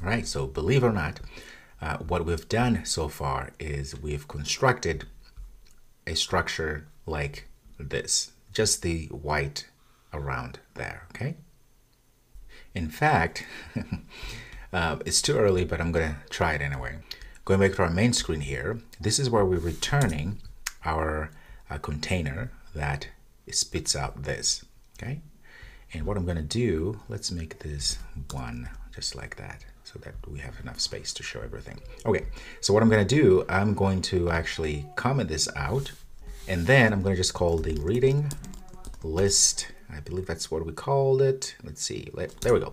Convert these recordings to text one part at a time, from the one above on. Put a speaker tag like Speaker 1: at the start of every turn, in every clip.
Speaker 1: All right, so believe it or not, what we've done so far is we've constructed a structure like this, just the white around there, okay? In fact, it's too early, but I'm gonna try it anyway. Going back to our main screen here, this is where we're returning our container that spits out this, okay? And what I'm gonna do, let's make this one just like that so that we have enough space to show everything. Okay, so what I'm gonna do, I'm going to actually comment this out, and then I'm gonna just call the reading list. I believe that's what we called it. Let's see, there we go,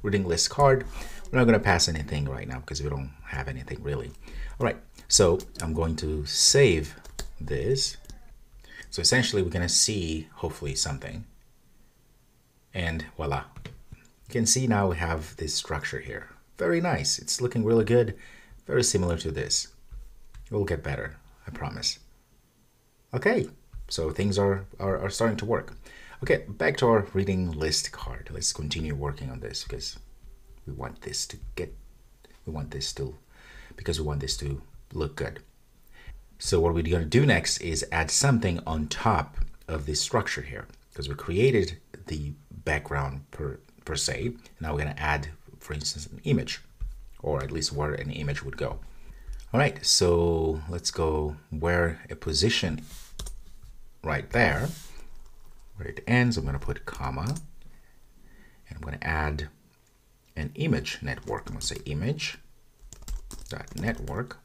Speaker 1: reading list card. We're not gonna pass anything right now because we don't have anything really. All right, so I'm going to save this. So essentially we're gonna see hopefully something. And voila, you can see now we have this structure here. Very nice, it's looking really good, very similar to this. It will get better, I promise. Okay, so things are starting to work. Okay, back to our reading list card. Let's continue working on this because we want this to look good. So what we're going to do next is add something on top of this structure here, because we created the background per se. Now we're going to add, for instance, an image, or at least where an image would go. All right, so let's go where a position right there, where it ends. I'm going to put comma, and I'm going to add an image network. I'm going to say image.network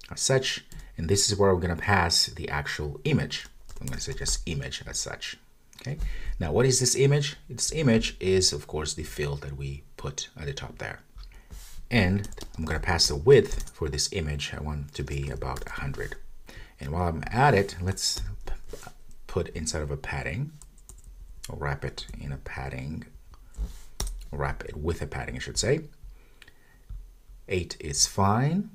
Speaker 1: as such, and this is where we're going to pass the actual image. I'm going to say just image as such. Okay, now what is this image? This image is, of course, the field that we put at the top there. And I'm going to pass the width for this image. I want it to be about 100. And while I'm at it, let's put inside of a padding, or wrap it in a padding, wrap it with a padding, I should say. 8 is fine.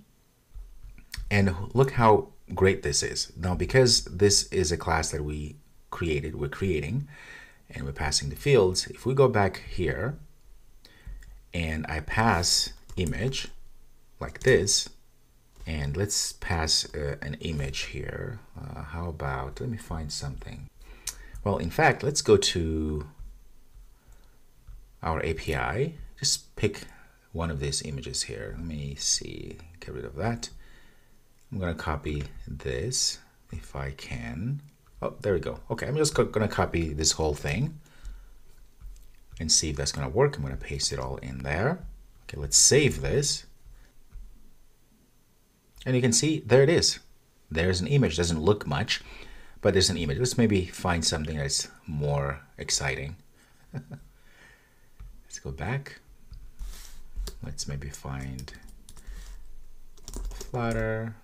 Speaker 1: And look how great this is. Now, because this is a class that we're creating, and we're passing the fields, if we go back here, and I pass image like this, and let's pass an image here. How about, let me find something. Well, in fact, let's go to our API. Just pick one of these images here. Let me see, get rid of that. I'm gonna copy this if I can. Oh, there we go. Okay, I'm just gonna copy this whole thing and see if that's gonna work. I'm gonna paste it all in there. Okay, let's save this. And you can see, there it is. There's an image. Doesn't look much, but there's an image. Let's maybe find something that's more exciting. Let's go back. Let's maybe find Flutter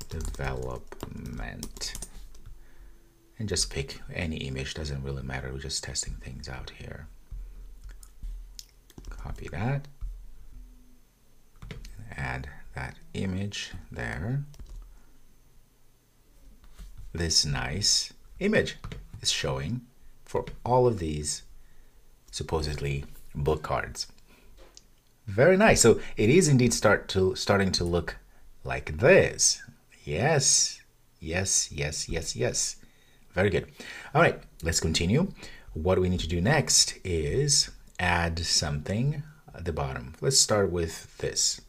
Speaker 1: development. And just pick any image, doesn't really matter. We're just testing things out here. Copy that. Add that image there. This nice image is showing for all of these supposedly book cards. Very nice. So it is indeed starting to look like this. Yes, yes, yes, yes, yes. Very good. All right, let's continue. What we need to do next is add something at the bottom. Let's start with this.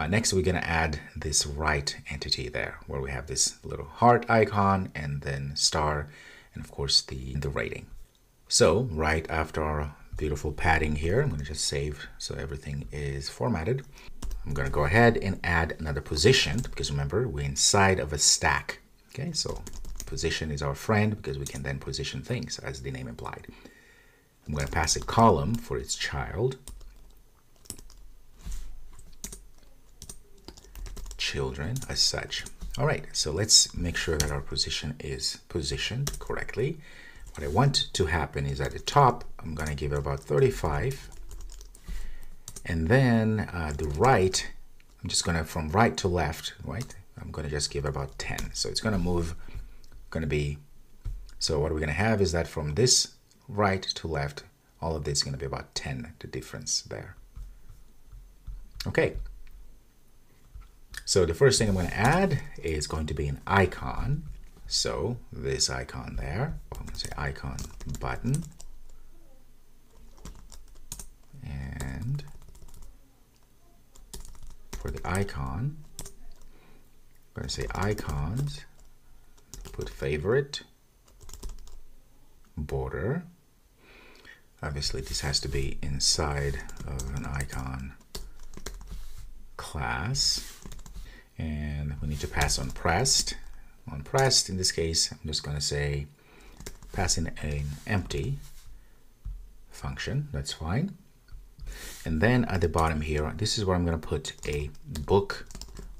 Speaker 1: Next, we're going to add this right entity there, where we have this little heart icon and then star, and of course the rating. So right after our beautiful padding here, I'm going to just save so everything is formatted. I'm going to go ahead and add another position, because remember, we're inside of a stack. Okay, so position is our friend because we can then position things, as the name implied. I'm going to pass a column for its child. Children as such. All right, so let's make sure that our position is positioned correctly. What I want to happen is at the top, I'm going to give it about 35. And then the right, I'm just going to, from right to left, right? I'm going to just give it about 10. So it's going to move, going to be, so what we're going to have is that from this right to left, all of this is going to be about 10, the difference there. Okay. So the first thing I'm going to add is going to be an icon. So this icon there, I'm going to say icon button. And for the icon, I'm going to say icons, put favorite, border. Obviously this has to be inside of an icon class, and we need to pass on pressed. On pressed, in this case, I'm just going to say pass in an empty function. That's fine. And then at the bottom here, this is where I'm going to put a book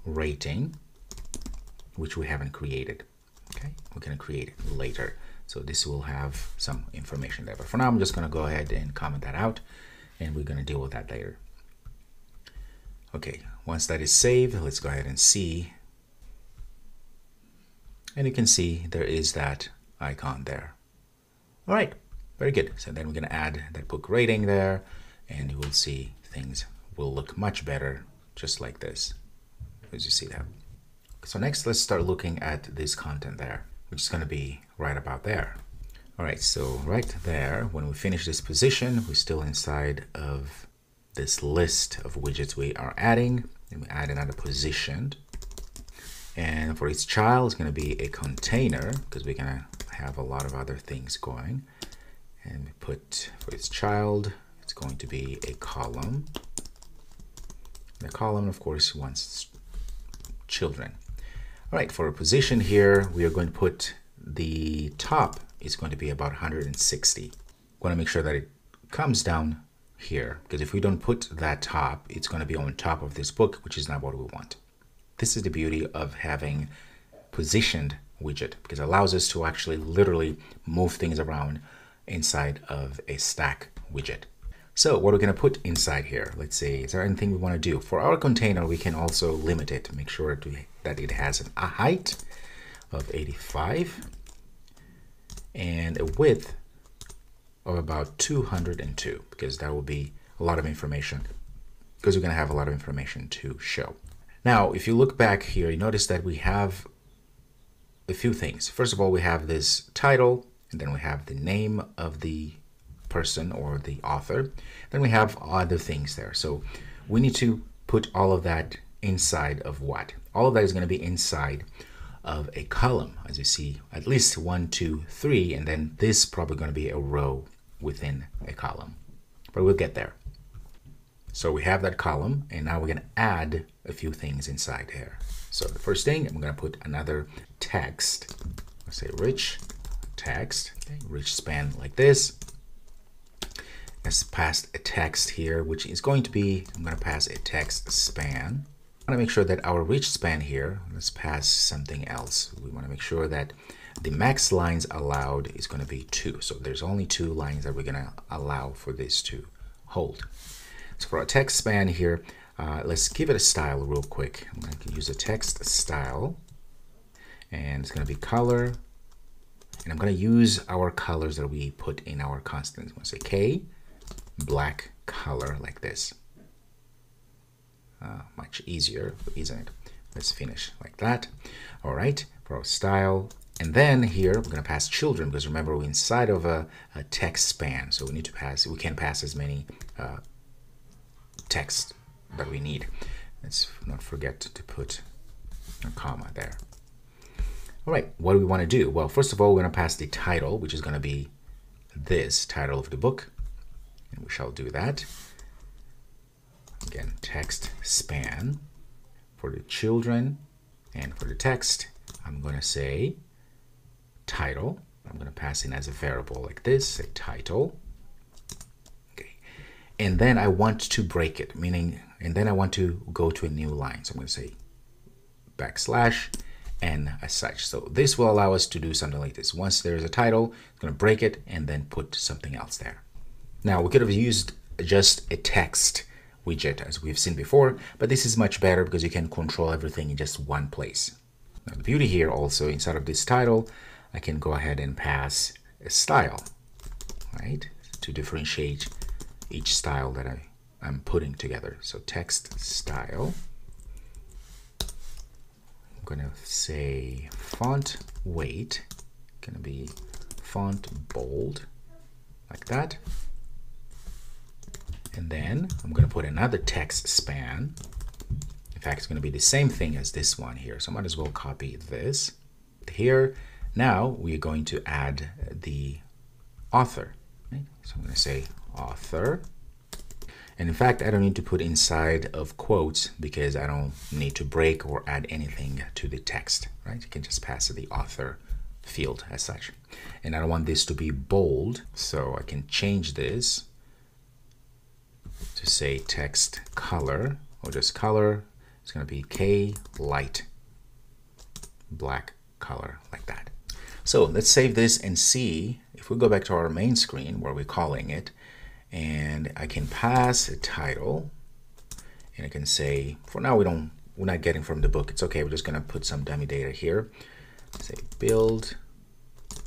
Speaker 1: rating, which we haven't created. Okay, we're going to create it later. So this will have some information there. But for now, I'm just going to go ahead and comment that out, and we're going to deal with that later. Okay, once that is saved, let's go ahead and see. And you can see there is that icon there. All right, very good. So then we're going to add that book rating there, and you will see things will look much better just like this, as you see that. So next, let's start looking at this content there, which is going to be right about there. All right, so right there, when we finish this position, we're still inside of this list of widgets we are adding, and we add another position. And for each child, it's going to be a container, because we're going to have a lot of other things going. And we put for each child, it's going to be a column. The column, of course, wants children. All right, for a position here, we are going to put the top is going to be about 160. We want to make sure that it comes down here, because if we don't put that top, it's going to be on top of this book, which is not what we want. This is the beauty of having positioned widget, because it allows us to actually literally move things around inside of a stack widget. So what we're going to put inside here, let's see, is there anything we want to do? For our container, we can also limit it to make sure that it has a height of 85 and a width of about 202, because that will be a lot of information, because we're going to have a lot of information to show. Now, if you look back here, you notice that we have a few things. First of all, we have this title, and then we have the name of the person or the author. Then we have other things there. So we need to put all of that inside of what? All of that is going to be inside of a column, as you see, at least 1, 2, 3, and then this is probably going to be a row within a column, but we'll get there. So we have that column, and now we're going to add a few things inside here. So the first thing, I'm going to put another text. Let's say rich text, okay, rich span like this. Let's pass a text here, which is going to be, I'm going to pass a text span. I want to make sure that our rich span here, let's pass something else. We want to make sure that the max lines allowed is going to be 2. So there's only 2 lines that we're going to allow for this to hold. So for our text span here, let's give it a style real quick. I'm going to use a text style, and it's going to be color. And I'm going to use our colors that we put in our constants. I'm going to say K, black color like this. Much easier, isn't it? Let's finish like that. All right, for our style. And then here we're going to pass children, because remember we're inside of a text span. So we need to pass, we can't pass as many text that we need. Let's not forget to put a comma there. All right, what do we want to do? Well, first of all, we're going to pass the title, which is going to be this title of the book. And we shall do that. Again, text span. For the children and for the text, I'm going to say title. I'm going to pass in as a variable like this, a title. Okay. And then I want to break it, meaning, and then I want to go to a new line. So I'm going to say backslash and as such. So this will allow us to do something like this. Once there's a title, it's going to break it and then put something else there. Now we could have used just a text widget as we've seen before, but this is much better because you can control everything in just one place. Now the beauty here also, inside of this title, I can go ahead and pass a style, right? to differentiate each style that I'm putting together. So text style. I'm going to say font weight, going to be font bold, like that. And then I'm going to put another text span. In fact, it's going to be the same thing as this one here. So I might as well copy this here. Now we're going to add the author. Right? So I'm going to say author. And in fact, I don't need to put inside of quotes because I don't need to break or add anything to the text, right? You can just pass the author field as such. And I don't want this to be bold, so I can change this to say text color, or just color. It's going to be K light black color, like that. So let's save this and see if we go back to our main screen where we're calling it, and I can pass a title, and I can say, for now we're not getting from the book. It's okay. We're just going to put some dummy data here. Say build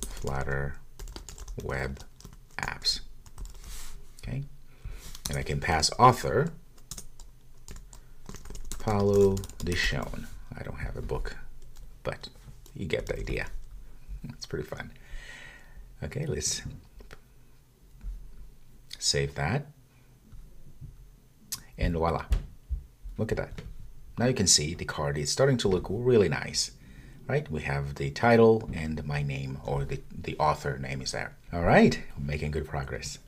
Speaker 1: Flutter web apps. Okay. And I can pass author Paulo Dishon. I don't have a book, but you get the idea. It's pretty fun. Okay, let's save that. And voila. Look at that. Now you can see the card is starting to look really nice, right? We have the title and my name, or the author name is there. All right, we're making good progress.